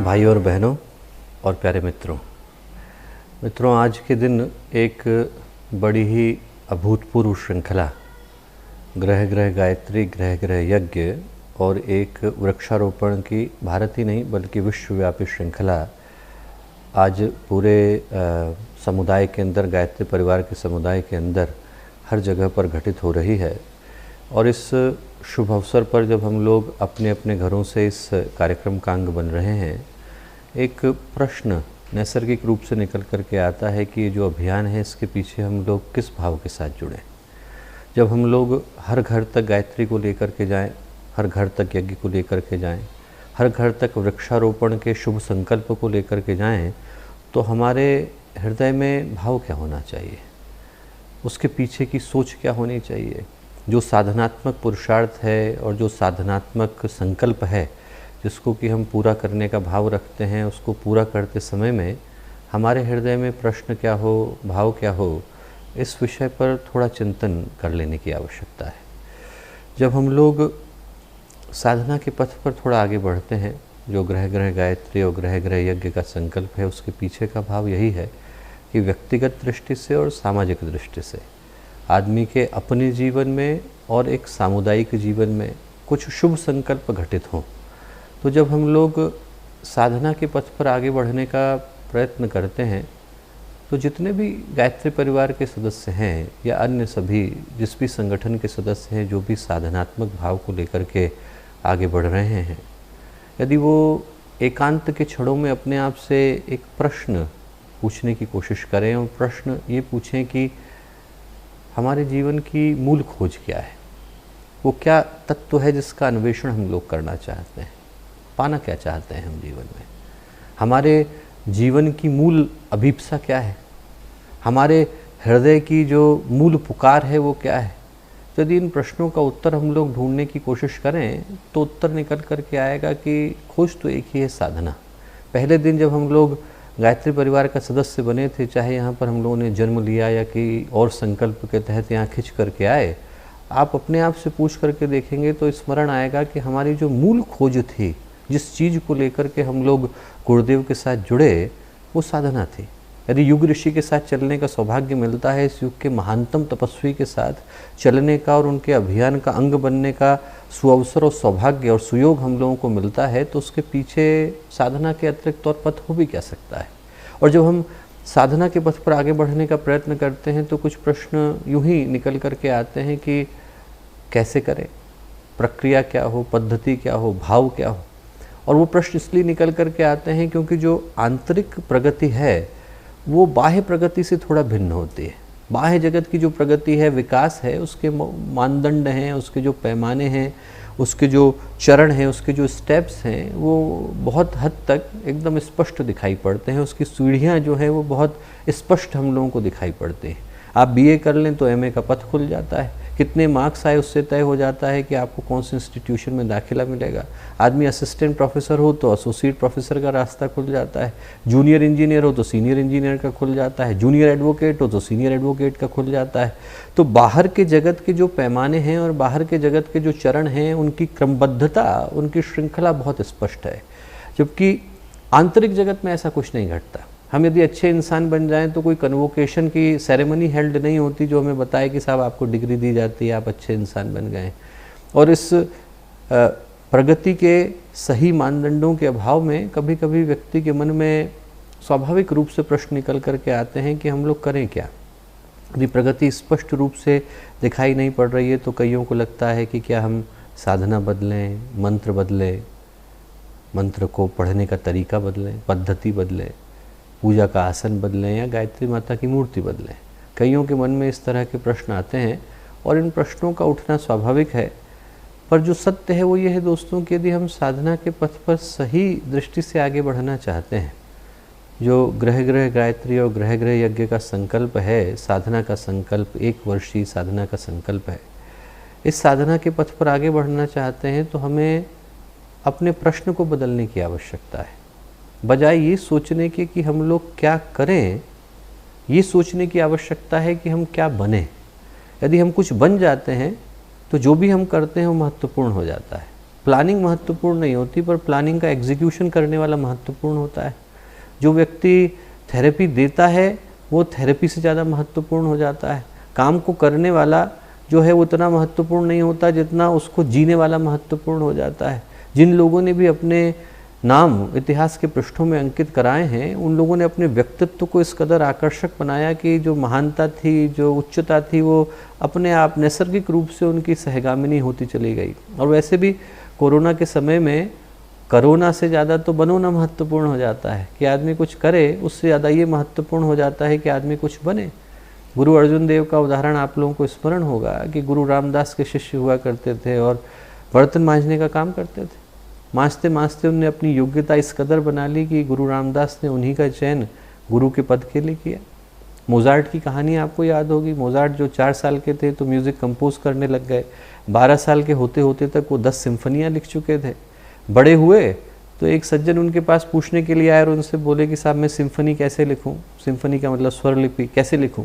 भाई और बहनों और प्यारे मित्रों, आज के दिन एक बड़ी ही अभूतपूर्व श्रृंखला ग्रह ग्रह गायत्री ग्रह ग्रह यज्ञ और एक वृक्षारोपण की भारत ही नहीं बल्कि विश्वव्यापी श्रृंखला आज पूरे समुदाय के अंदर, गायत्री परिवार के समुदाय के अंदर हर जगह पर घटित हो रही है। और इस शुभ अवसर पर जब हम लोग अपने अपने घरों से इस कार्यक्रम का अंग बन रहे हैं, एक प्रश्न नैसर्गिक रूप से निकल कर के आता है कि ये जो अभियान है इसके पीछे हम लोग किस भाव के साथ जुड़ें। जब हम लोग हर घर तक गायत्री को लेकर के जाएं, हर घर तक यज्ञ को लेकर के जाएं, हर घर तक वृक्षारोपण के शुभ संकल्प को लेकर के जाएं, तो हमारे हृदय में भाव क्या होना चाहिए, उसके पीछे की सोच क्या होनी चाहिए। जो साधनात्मक पुरुषार्थ है और जो साधनात्मक संकल्प है जिसको कि हम पूरा करने का भाव रखते हैं, उसको पूरा करते समय में हमारे हृदय में प्रश्न क्या हो, भाव क्या हो, इस विषय पर थोड़ा चिंतन कर लेने की आवश्यकता है। जब हम लोग साधना के पथ पर थोड़ा आगे बढ़ते हैं, जो ग्रह ग्रह गायत्री और ग्रह ग्रह यज्ञ का संकल्प है, उसके पीछे का भाव यही है कि व्यक्तिगत दृष्टि से और सामाजिक दृष्टि से आदमी के अपने जीवन में और एक सामुदायिक जीवन में कुछ शुभ संकल्प घटित हों। तो जब हम लोग साधना के पथ पर आगे बढ़ने का प्रयत्न करते हैं, तो जितने भी गायत्री परिवार के सदस्य हैं या अन्य सभी जिस भी संगठन के सदस्य हैं, जो भी साधनात्मक भाव को लेकर के आगे बढ़ रहे हैं, यदि वो एकांत के क्षणों में अपने आप से एक प्रश्न पूछने की कोशिश करें और प्रश्न ये पूछें कि हमारे जीवन की मूल खोज क्या है, वो क्या तत्व है जिसका अन्वेषण हम लोग करना चाहते हैं, पाना क्या चाहते हैं हम जीवन में, हमारे जीवन की मूल अभिप्सा क्या है, हमारे हृदय की जो मूल पुकार है वो क्या है। तो यदि इन प्रश्नों का उत्तर हम लोग ढूंढने की कोशिश करें तो उत्तर निकल कर के आएगा कि खोज तो एक ही है, साधना। पहले दिन जब हम लोग गायत्री परिवार का सदस्य बने थे, चाहे यहाँ पर हम लोगों ने जन्म लिया या कि और संकल्प के तहत यहाँ खिंच करके आए, आप अपने आप से पूछ करके देखेंगे तो स्मरण आएगा कि हमारी जो मूल खोज थी, जिस चीज़ को लेकर के हम लोग गुरुदेव के साथ जुड़े, वो साधना थी। यदि युग ऋषि के साथ चलने का सौभाग्य मिलता है, इस युग के महानतम तपस्वी के साथ चलने का और उनके अभियान का अंग बनने का सुअवसर और सौभाग्य और सुयोग हम लोगों को मिलता है, तो उसके पीछे साधना के अतिरिक्त और पथ हो भी क्या सकता है। और जब हम साधना के पथ पर आगे बढ़ने का प्रयत्न करते हैं तो कुछ प्रश्न यूं ही निकल करके आते हैं कि कैसे करें, प्रक्रिया क्या हो, पद्धति क्या हो, भाव क्या हो। और वो प्रश्न इसलिए निकल करके आते हैं क्योंकि जो आंतरिक प्रगति है वो बाह्य प्रगति से थोड़ा भिन्न होती है। बाह्य जगत की जो प्रगति है, विकास है, उसके मानदंड हैं, उसके जो पैमाने हैं, उसके जो चरण हैं, उसके जो स्टेप्स हैं, वो बहुत हद तक एकदम स्पष्ट दिखाई पड़ते हैं। उसकी सीढ़ियाँ जो हैं वो बहुत स्पष्ट हम लोगों को दिखाई पड़ती हैं। आप बीए कर लें तो एमए का पथ खुल जाता है, कितने मार्क्स आए उससे तय हो जाता है कि आपको कौन से इंस्टीट्यूशन में दाखिला मिलेगा। आदमी असिस्टेंट प्रोफेसर हो तो एसोसिएट प्रोफेसर का रास्ता खुल जाता है, जूनियर इंजीनियर हो तो सीनियर इंजीनियर का खुल जाता है, जूनियर एडवोकेट हो तो सीनियर एडवोकेट का खुल जाता है। तो बाहर के जगत के जो पैमाने हैं और बाहर के जगत के जो चरण हैं, उनकी क्रमबद्धता, उनकी श्रृंखला बहुत स्पष्ट है, जबकि आंतरिक जगत में ऐसा कुछ नहीं घटता। हम यदि अच्छे इंसान बन जाएं तो कोई कन्वोकेशन की सेरेमनी हेल्ड नहीं होती जो हमें बताए कि साहब आपको डिग्री दी जाती है, आप अच्छे इंसान बन गए। और इस प्रगति के सही मानदंडों के अभाव में कभी कभी व्यक्ति के मन में स्वाभाविक रूप से प्रश्न निकल करके आते हैं कि हम लोग करें क्या। यदि प्रगति स्पष्ट रूप से दिखाई नहीं पड़ रही है तो कईयों को लगता है कि क्या हम साधना बदलें, मंत्र बदलें, मंत्र को पढ़ने का तरीका बदलें, पद्धति बदलें, पूजा का आसन बदलें या गायत्री माता की मूर्ति बदलें। कईयों के मन में इस तरह के प्रश्न आते हैं और इन प्रश्नों का उठना स्वाभाविक है। पर जो सत्य है वो ये है दोस्तों कि यदि हम साधना के पथ पर सही दृष्टि से आगे बढ़ना चाहते हैं, जो ग्रह ग्रह गायत्री और ग्रह ग्रह यज्ञ का संकल्प है, साधना का संकल्प, 1 वर्षीय साधना का संकल्प है, इस साधना के पथ पर आगे बढ़ना चाहते हैं तो हमें अपने प्रश्न को बदलने की आवश्यकता है। बजाय ये सोचने के कि हम लोग क्या करें, ये सोचने की आवश्यकता है कि हम क्या बने। यदि हम कुछ बन जाते हैं तो जो भी हम करते हैं वो महत्वपूर्ण हो जाता है। प्लानिंग महत्वपूर्ण नहीं होती, पर प्लानिंग का एग्जीक्यूशन करने वाला महत्वपूर्ण होता है। जो व्यक्ति थेरेपी देता है वो थेरेपी से ज़्यादा महत्वपूर्ण हो जाता है। काम को करने वाला जो है वो उतना महत्वपूर्ण नहीं होता जितना उसको जीने वाला महत्वपूर्ण हो जाता है। जिन लोगों ने भी अपने नाम इतिहास के पृष्ठों में अंकित कराए हैं, उन लोगों ने अपने व्यक्तित्व को इस कदर आकर्षक बनाया कि जो महानता थी, जो उच्चता थी, वो अपने आप नैसर्गिक रूप से उनकी सहगामिनी होती चली गई। और वैसे भी कोरोना के समय में करोना से ज़्यादा तो बनोना महत्वपूर्ण हो जाता है कि आदमी कुछ करे, उससे ज़्यादा ये महत्वपूर्ण हो जाता है कि आदमी कुछ बने। गुरु अर्जुन देव का उदाहरण आप लोगों को स्मरण होगा कि गुरु रामदास के शिष्य हुआ करते थे और बर्तन मांजने का काम करते थे। मांजते मांजते उनने अपनी योग्यता इस कदर बना ली कि गुरु रामदास ने उन्हीं का चयन गुरु के पद के लिए किया। मोजार्ट की कहानी आपको याद होगी। मोजार्ट जो 4 साल के थे तो म्यूज़िक कंपोज करने लग गए। 12 साल के होते होते तक वो 10 सिम्फनियाँ लिख चुके थे। बड़े हुए तो एक सज्जन उनके पास पूछने के लिए आए और उनसे बोले कि साहब मैं सिम्फनी कैसे लिखूं, सिम्फनी का मतलब स्वर लिपि कैसे लिखूं।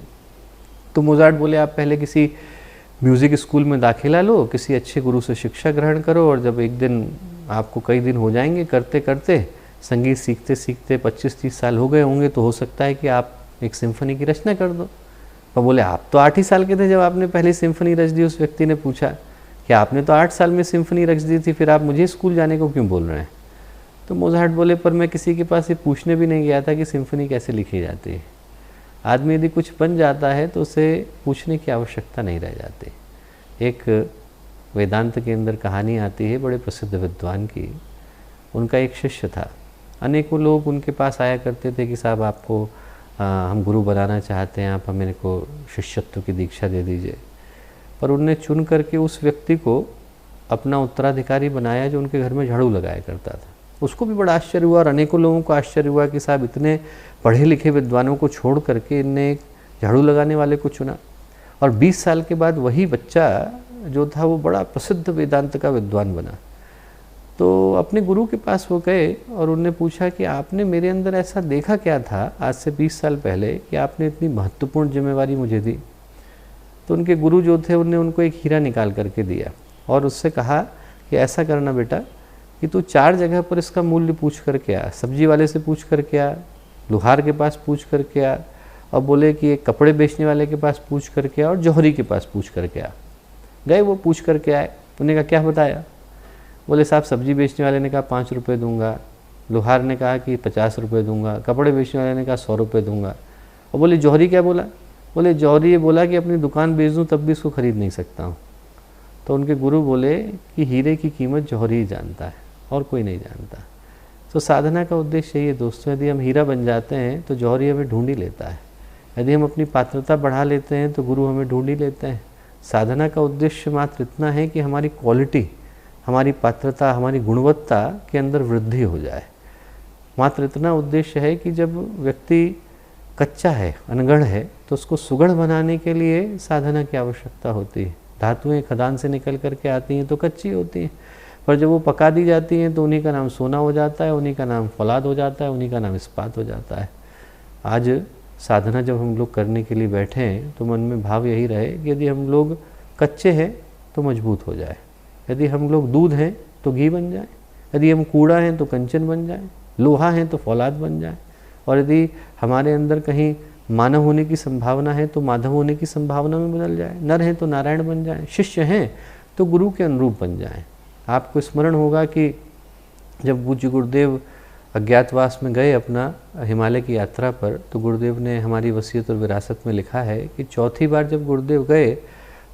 तो मोजार्ट बोले आप पहले किसी म्यूज़िक स्कूल में दाखिला लो, किसी अच्छे गुरु से शिक्षा ग्रहण करो, और जब एक दिन आपको कई दिन हो जाएंगे करते करते, संगीत सीखते सीखते 25-30 साल हो गए होंगे, तो हो सकता है कि आप एक सिम्फनी की रचना कर दो। और बोले आप तो 8 ही साल के थे जब आपने पहली सिम्फनी रच दी। उस व्यक्ति ने पूछा कि आपने तो 8 साल में सिम्फनी रच दी थी, फिर आप मुझे स्कूल जाने को क्यों बोल रहे हैं। तो मोजार्ट बोले पर मैं किसी के पास ये पूछने भी नहीं गया था कि सिम्फनी कैसे लिखी जाती है। आदमी यदि कुछ बन जाता है तो उसे पूछने की आवश्यकता नहीं रह जाती। एक वेदांत के अंदर कहानी आती है बड़े प्रसिद्ध विद्वान की। उनका एक शिष्य था। अनेकों लोग उनके पास आया करते थे कि साहब आपको हम गुरु बनाना चाहते हैं, आप मेरे को शिष्यत्व की दीक्षा दे दीजिए। पर उनने चुन करके उस व्यक्ति को अपना उत्तराधिकारी बनाया जो उनके घर में झाड़ू लगाया करता था। उसको भी बड़ा आश्चर्य हुआ और अनेकों लोगों को आश्चर्य हुआ कि साहब इतने पढ़े लिखे विद्वानों को छोड़ करके इनने एक झाड़ू लगाने वाले को चुना। और 20 साल के बाद वही बच्चा जो था वो बड़ा प्रसिद्ध वेदांत का विद्वान बना। तो अपने गुरु के पास वो गए और उनने पूछा कि आपने मेरे अंदर ऐसा देखा क्या था आज से 20 साल पहले कि आपने इतनी महत्वपूर्ण जिम्मेवारी मुझे दी। तो उनके गुरु जो थे उनने उनको एक हीरा निकाल करके दिया और उससे कहा कि ऐसा करना बेटा कि तू 4 जगह पर इसका मूल्य पूछ करके आ। सब्जी वाले से पूछ करके आ, लोहार के पास पूछ करके आ, और बोले कि एक कपड़े बेचने वाले के पास पूछ करके आ और जौहरी के पास पूछ करके आ। गए वो पूछ करके आए। उन्होंने कहा क्या बताया। बोले साहब सब्जी बेचने वाले ने कहा 5 रुपये दूंगा, लोहार ने कहा कि 50 रुपये दूंगा, कपड़े बेचने वाले ने कहा 100 रुपये दूंगा। और बोले जौहरी क्या बोला। बोले जौहरी ये बोला कि अपनी दुकान बेच दूँ तब भी इसको ख़रीद नहीं सकता हूँ। तो उनके गुरु बोले कि हीरे की कीमत जौहरी ही जानता है और कोई नहीं जानता। तो साधना का उद्देश्य यही है दोस्तों, यदि हम हीरा बन जाते हैं तो जौहरी हमें ढूंढ ही लेता है। यदि हम अपनी पात्रता बढ़ा लेते हैं तो गुरु हमें ढूंढ ही लेते हैं। साधना का उद्देश्य मात्र इतना है कि हमारी क्वालिटी, हमारी पात्रता, हमारी गुणवत्ता के अंदर वृद्धि हो जाए। मात्र इतना उद्देश्य है कि जब व्यक्ति कच्चा है, अनगढ़ है, तो उसको सुगढ़ बनाने के लिए साधना की आवश्यकता होती है। धातुएं खदान से निकल करके आती हैं तो कच्ची होती हैं, पर जब वो पका दी जाती हैं तो उन्हीं का नाम सोना हो जाता है, उन्हीं का नाम फौलाद हो जाता है, उन्हीं का नाम इस्पात हो जाता है। आज साधना जब हम लोग करने के लिए बैठे हैं तो मन में भाव यही रहे कि यदि हम लोग कच्चे हैं तो मजबूत हो जाए, यदि हम लोग दूध हैं तो घी बन जाए, यदि हम कूड़ा हैं तो कंचन बन जाए, लोहा हैं तो फौलाद बन जाए, और यदि हमारे अंदर कहीं मानव होने की संभावना है तो माधव होने की संभावना में बदल जाए, नर हैं तो नारायण बन जाए, शिष्य हैं तो गुरु के अनुरूप बन जाए। आपको स्मरण होगा कि जब पूज्य गुरुदेव अज्ञातवास में गए अपना हिमालय की यात्रा पर, तो गुरुदेव ने हमारी वसीयत और विरासत में लिखा है कि चौथी बार जब गुरुदेव गए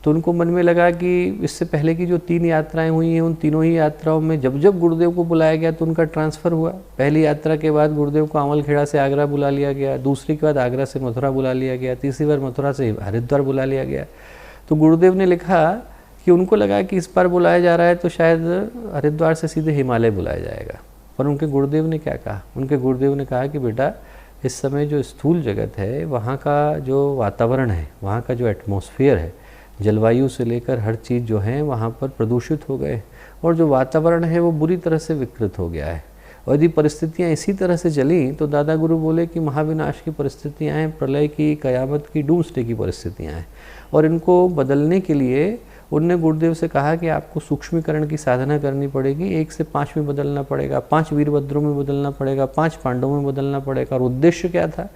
तो उनको मन में लगा कि इससे पहले की जो 3 यात्राएं हुई हैं उन तीनों ही यात्राओं में जब जब गुरुदेव को बुलाया गया तो उनका ट्रांसफ़र हुआ। पहली यात्रा के बाद गुरुदेव को अमलखेड़ा से आगरा बुला लिया गया, दूसरी के बाद आगरा से मथुरा बुला लिया गया, तीसरी बार मथुरा से हरिद्वार बुला लिया गया। तो गुरुदेव ने लिखा कि उनको लगा कि इस बार बुलाया जा रहा है तो शायद हरिद्वार से सीधे हिमालय बुलाया जाएगा। पर उनके गुरुदेव ने क्या कहा। उनके गुरुदेव ने कहा कि बेटा इस समय जो स्थूल जगत है वहाँ का जो वातावरण है, वहाँ का जो एटमॉस्फेयर है, जलवायु से लेकर हर चीज़ जो है वहाँ पर प्रदूषित हो गए और जो वातावरण है वो बुरी तरह से विकृत हो गया है। और यदि परिस्थितियाँ इसी तरह से चली तो दादा गुरु बोले कि महाविनाश की परिस्थितियाँ हैं, प्रलय की, कयामत की, डूम्सडे की परिस्थितियाँ हैं, और इनको बदलने के लिए उनने गुरुदेव से कहा कि आपको सूक्ष्मीकरण की साधना करनी पड़ेगी, 1 से 5 में बदलना पड़ेगा, 5 वीरभद्रों में बदलना पड़ेगा, 5 पांडवों में बदलना पड़ेगा। और उद्देश्य क्या था?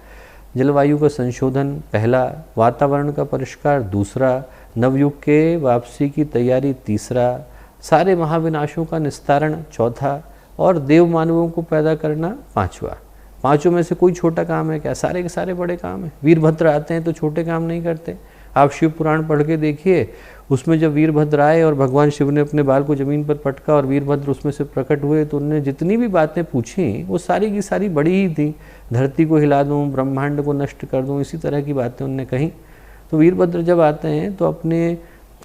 जलवायु का संशोधन पहला, वातावरण का परिष्कार दूसरा, नवयुग के वापसी की तैयारी तीसरा, सारे महाविनाशों का निस्तारण चौथा, और देव मानवों को पैदा करना पांचवा। पांचों में से कोई छोटा काम है क्या? सारे के सारे बड़े काम है। वीरभद्र आते हैं तो छोटे काम नहीं करते। आप शिव पुराण पढ़ के देखिए, उसमें जब वीरभद्र आए और भगवान शिव ने अपने बाल को जमीन पर पटका और वीरभद्र उसमें से प्रकट हुए, तो उनने जितनी भी बातें पूछी वो सारी की सारी बड़ी ही थी। धरती को हिला दूँ, ब्रह्मांड को नष्ट कर दूँ, इसी तरह की बातें उनने कही। तो वीरभद्र जब आते हैं तो अपने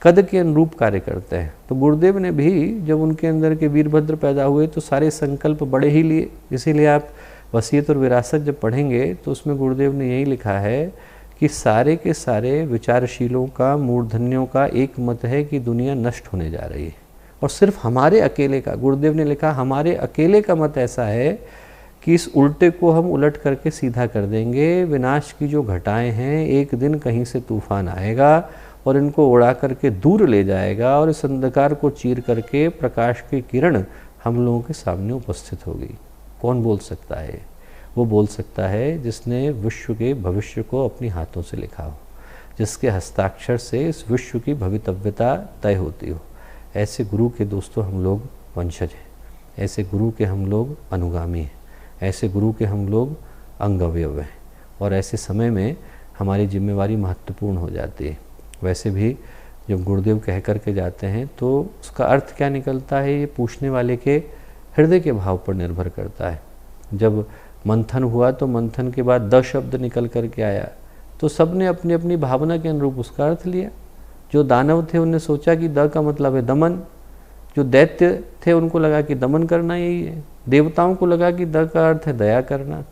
कद के अनुरूप कार्य करते हैं। तो गुरुदेव ने भी जब उनके अंदर के वीरभद्र पैदा हुए तो सारे संकल्प बड़े ही लिए। इसीलिए आप वसीयत और विरासत जब पढ़ेंगे तो उसमें गुरुदेव ने यही लिखा है कि सारे के सारे विचारशीलों का, मूर्धन्यों का एक मत है कि दुनिया नष्ट होने जा रही है। और सिर्फ हमारे अकेले का, गुरुदेव ने लिखा, हमारे अकेले का मत ऐसा है कि इस उल्टे को हम उलट करके सीधा कर देंगे। विनाश की जो घटाएं हैं, एक दिन कहीं से तूफान आएगा और इनको उड़ा करके दूर ले जाएगा और इस अंधकार को चीर करके प्रकाश की किरण हम लोगों के सामने उपस्थित होगी। कौन बोल सकता है? वो बोल सकता है जिसने विश्व के भविष्य को अपने हाथों से लिखा हो, जिसके हस्ताक्षर से इस विश्व की भवितव्यता तय होती हो। ऐसे गुरु के दोस्तों हम लोग वंशज हैं, ऐसे गुरु के हम लोग अनुगामी हैं, ऐसे गुरु के हम लोग अंगअवयव हैं। और ऐसे समय में हमारी जिम्मेवारी महत्वपूर्ण हो जाती है। वैसे भी जब गुरुदेव कह कर के जाते हैं तो उसका अर्थ क्या निकलता है, ये पूछने वाले के हृदय के भाव पर निर्भर करता है। जब मंथन हुआ तो मंथन के बाद द शब्द निकल कर के आया तो सब ने अपनी अपनी भावना के अनुरूप उसका अर्थ लिया। जो दानव थे उनने सोचा कि द का मतलब है दमन, जो दैत्य थे उनको लगा कि दमन करना यही है, देवताओं को लगा कि द का अर्थ है दया करना,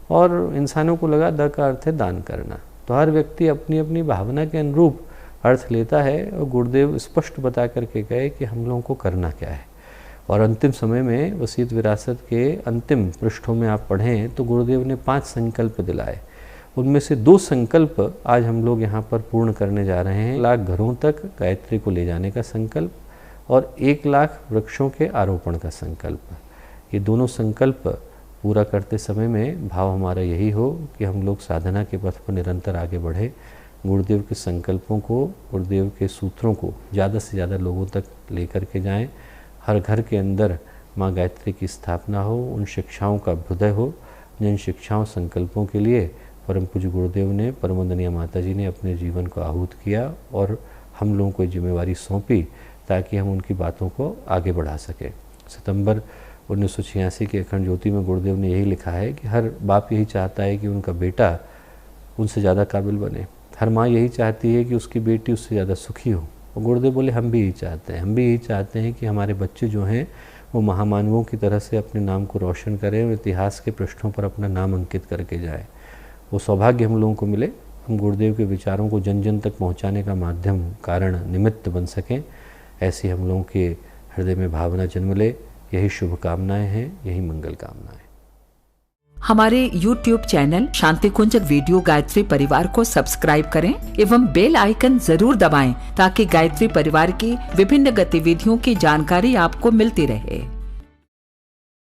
और इंसानों को लगा द का अर्थ है दान करना। तो हर व्यक्ति अपनी अपनी भावना के अनुरूप अर्थ लेता है और गुरुदेव स्पष्ट बता करके गए कि हम लोगों को करना क्या है। और अंतिम समय में वसीयत विरासत के अंतिम पृष्ठों में आप पढ़ें तो गुरुदेव ने 5 संकल्प दिलाए। उनमें से 2 संकल्प आज हम लोग यहाँ पर पूर्ण करने जा रहे हैं। 1 लाख घरों तक गायत्री को ले जाने का संकल्प और 1 लाख वृक्षों के आरोपण का संकल्प। ये दोनों संकल्प पूरा करते समय में भाव हमारा यही हो कि हम लोग साधना के पथ पर निरंतर आगे बढ़े, गुरुदेव के संकल्पों को, गुरुदेव के सूत्रों को ज़्यादा से ज़्यादा लोगों तक लेकर के जाएं। हर घर के अंदर माँ गायत्री की स्थापना हो, उन शिक्षाओं का अभ्युदय हो जिन शिक्षाओं संकल्पों के लिए परम पूज्य गुरुदेव ने, परम वंदनीय माता जी ने अपने जीवन को आहूत किया और हम लोगों को जिम्मेवारी सौंपी ताकि हम उनकी बातों को आगे बढ़ा सकें। सितंबर 1986 के अखंड ज्योति में गुरुदेव ने यही लिखा है कि हर बाप यही चाहता है कि उनका बेटा उनसे ज़्यादा काबिल बने, हर माँ यही चाहती है कि उसकी बेटी उससे ज़्यादा सुखी हो। और गुरुदेव बोले हम भी यही चाहते हैं, हम भी यही चाहते हैं कि हमारे बच्चे जो हैं वो महामानवों की तरह से अपने नाम को रोशन करें और इतिहास के पृष्ठों पर अपना नाम अंकित करके जाए। वो सौभाग्य हम लोगों को मिले, हम गुरुदेव के विचारों को जन जन तक पहुंचाने का माध्यम, कारण, निमित्त बन सकें। ऐसी हम लोगों के हृदय में भावना जन्म ले। यही शुभकामनाएं हैं, यही मंगल कामनाएं। हमारे YouTube चैनल शांति कुंज वीडियो गायत्री परिवार को सब्सक्राइब करें एवं बेल आइकन जरूर दबाएं ताकि गायत्री परिवार की विभिन्न गतिविधियों की जानकारी आपको मिलती रहे।